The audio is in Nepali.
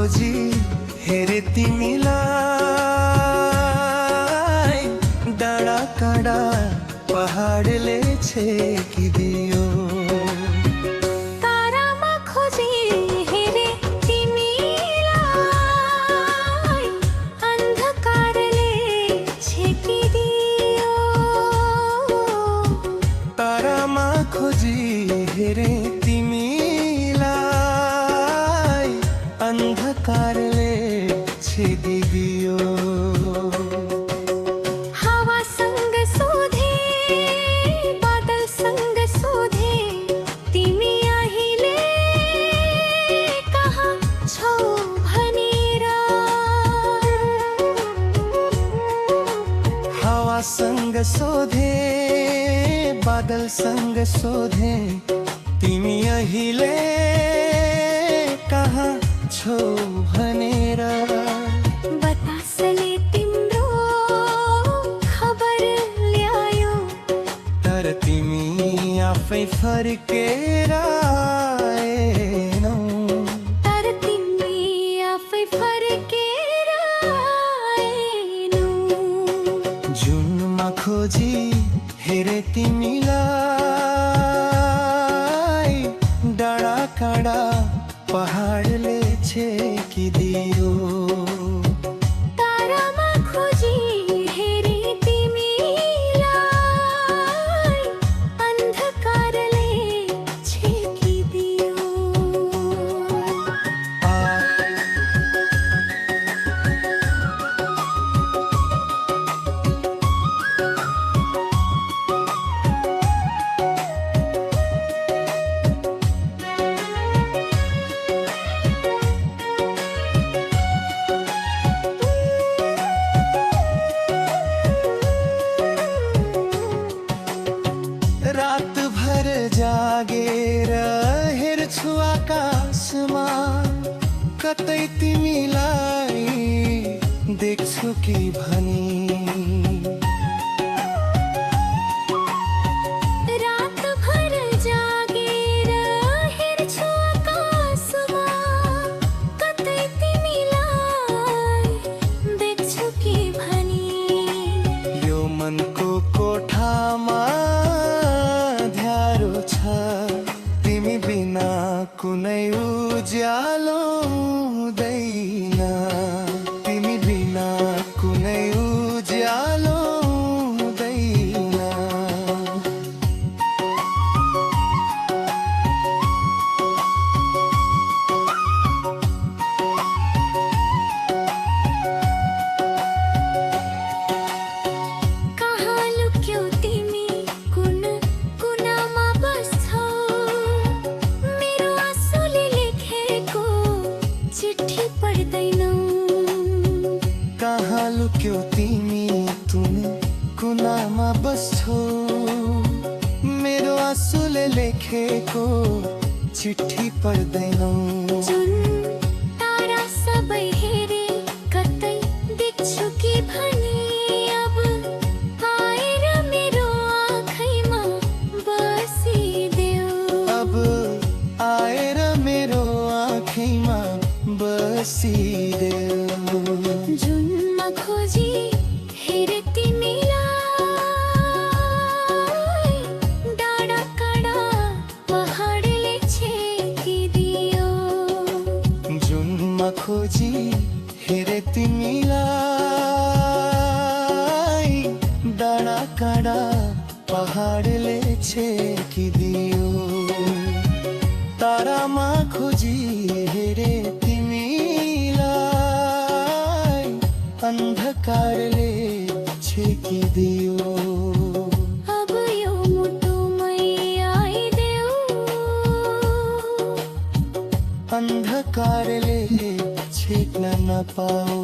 खोजी हेरे तिमीलाई डाँडा काँडा पहाडले छेकिदियो। तारामा खोजी हेरे तिमीलाई अन्धकारले छेकिदियो। तारामा खोजी हेरे तिमीलाई अन्धकारले छेकिदियो। हावासँग सोधे बादलसँग सोधे तिमी अहिले कहाँ छौ भनेर। हावासँग सोधे बादलसँग सोधे तिमी अहिले कहाँ छौ भनेर। बतासले तिम्रो खबर ल्यायो तर तिमी आफै फर्केर आएनौ। तर तिमी आफै फर्केर आएनौ। जुनमा खोजी हेरे तिमीलाई डाँडा काँडा पहाडले छेकिदियो। तारामा खोजी हेरे तिमीलाई अन्धकारले छेकिदियो। रात भर जागेर हेर्छु आकाशमा कतै तिमीलाई देख्छु कि भनी। रातभर जागेर हेर्छु आकाशमा कतै तिमीलाई देख्छु कि भनी। यो मनको कोठामा ध्यारो छ तिमी बिना कुनै उज्यालो हुँदैन। तिमी बिना कुनै उज्यालो हुँदैन। कहाँ लुक्यौ तिमी कुन कुनामा बस्छौ। मेरो आँसुले लेखेको चिठी पढ्दैनौ। कहाँ लुक्यौ तिमी तुन कुनामा बस्छौ। मेरो आँसुले लेखेको चिठी पढ्दैनौ। जुन तारा सबै हेरे कतै देख्छु कि भनी। अब आएर मेरो आँखैमा बसिदेऊ। अब आएर मेरो आँखैमा बसिदेऊ। जुनमा खोजी हेरे तिमीलाई डाँडा काँडा पहाडले छेकिदियो। जुनमा खोजी हेरे तिमीलाई डाँडा काँडा पहाडले छेकिदियो। तारामा खोजी हेरे तिमीलाई अन्धकारले छेकिदियो। अब यो मुटुमै आइदेऊ। अन्धकारले छेक्न नपाऊ।